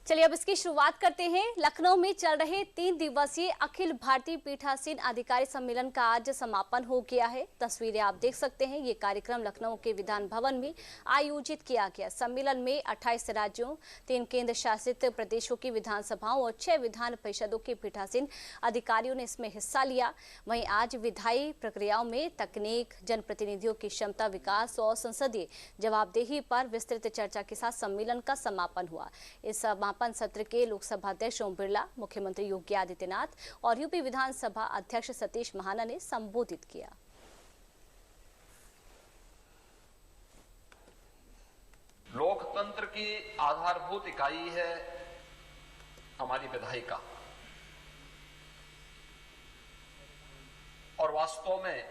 चलिए अब इसकी शुरुआत करते हैं। लखनऊ में चल रहे 3 दिवसीय अखिल भारतीय पीठासीन अधिकारी सम्मेलन का आज समापन हो गया है। तस्वीरें आप देख सकते हैं। ये कार्यक्रम लखनऊ के विधान भवन में आयोजित किया गया। सम्मेलन में 28 राज्यों, 3 केंद्र शासित प्रदेशों की विधानसभाओं और 6 विधान परिषदों के पीठासीन अधिकारियों ने इसमें हिस्सा लिया। वहीं आज विधायी प्रक्रियाओं में तकनीक, जनप्रतिनिधियों की क्षमता विकास और संसदीय जवाबदेही पर विस्तृत चर्चा के साथ सम्मेलन का समापन हुआ। इस समापन सत्र के लोकसभा अध्यक्ष ओम बिरला, मुख्यमंत्री योगी आदित्यनाथ और यूपी विधानसभा अध्यक्ष सतीश महाना ने संबोधित किया। लोकतंत्र की आधारभूत इकाई है हमारी विधायिका और वास्तव में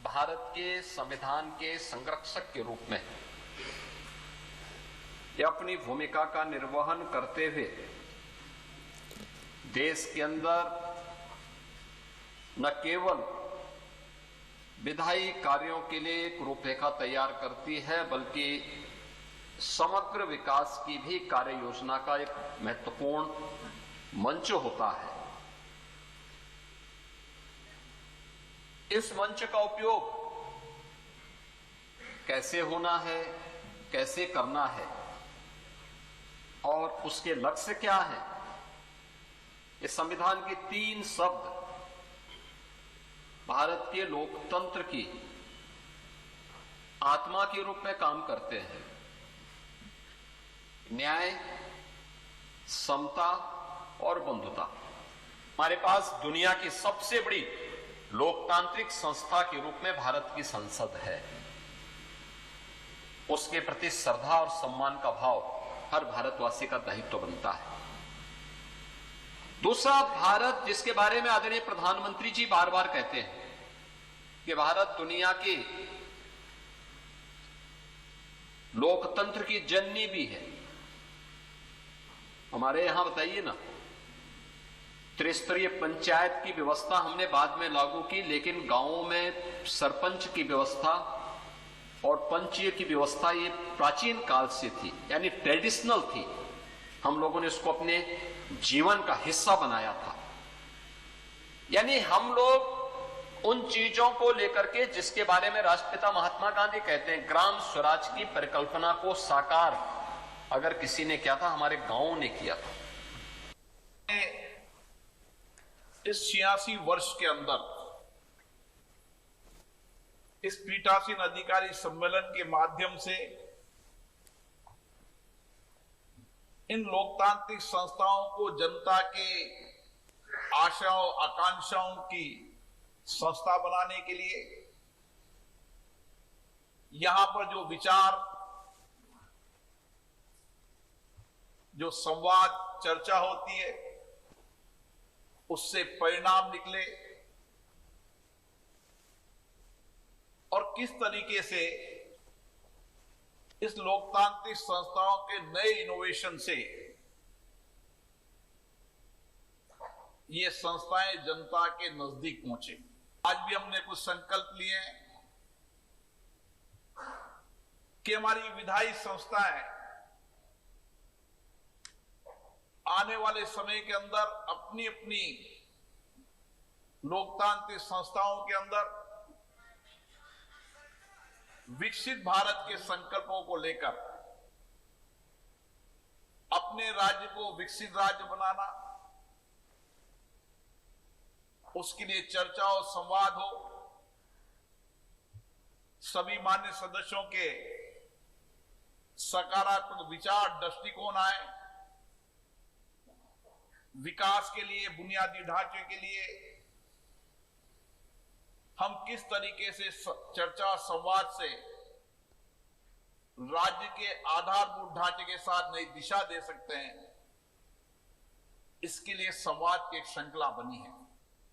भारत के संविधान के संरक्षक के रूप में ये अपनी भूमिका का निर्वहन करते हुए देश के अंदर न केवल विधायी कार्यों के लिए एक रूपरेखा तैयार करती है, बल्कि समग्र विकास की भी कार्य योजना का एक महत्वपूर्ण मंच होता है। इस मंच का उपयोग कैसे होना है, कैसे करना है और उसके लक्ष्य क्या है, इस संविधान के 3 शब्द भारत के लोकतंत्र की आत्मा के रूप में काम करते हैं। न्याय, समता और बंधुता। हमारे पास दुनिया की सबसे बड़ी लोकतांत्रिक संस्था के रूप में भारत की संसद है। उसके प्रति श्रद्धा और सम्मान का भाव हर भारतवासी का दायित्व बनता है। दूसरा, भारत जिसके बारे में आदरणीय प्रधानमंत्री जी बार बार कहते हैं कि भारत दुनिया के लोकतंत्र की जननी भी है। हमारे यहां बताइए ना, त्रिस्तरीय पंचायत की व्यवस्था हमने बाद में लागू की, लेकिन गांवों में सरपंच की व्यवस्था और पंचीय की व्यवस्था ये प्राचीन काल से थी, यानी ट्रेडिशनल थी। हम लोगों ने इसको अपने जीवन का हिस्सा बनाया था। यानी हम लोग उन चीजों को लेकर के जिसके बारे में राष्ट्रपिता महात्मा गांधी कहते हैं, ग्राम स्वराज की परिकल्पना को साकार अगर किसी ने किया था, हमारे गांवों ने किया था। इस 86 वर्ष के अंदर इस पीठासीन अधिकारी सम्मेलन के माध्यम से इन लोकतांत्रिक संस्थाओं को जनता के आशाओं, आकांक्षाओं की संस्था बनाने के लिए यहां पर जो विचार, जो संवाद, चर्चा होती है, उससे परिणाम निकले और किस तरीके से इस लोकतांत्रिक संस्थाओं के नए इनोवेशन से ये संस्थाएं जनता के नजदीक पहुंचे। आज भी हमने कुछ संकल्प लिए हैं कि हमारी विधायी संस्थाएं आने वाले समय के अंदर अपनी अपनी लोकतांत्रिक संस्थाओं के अंदर विकसित भारत के संकल्पों को लेकर अपने राज्य को विकसित राज्य बनाना, उसके लिए चर्चा और संवाद हो, सभी मान्य सदस्यों के सकारात्मक विचार, दृष्टिकोण आए, विकास के लिए, बुनियादी ढांचे के लिए हम किस तरीके से चर्चा संवाद से राज्य के आधारभूत ढांचे के साथ नई दिशा दे सकते हैं, इसके लिए संवाद की एक श्रृंखला बनी है।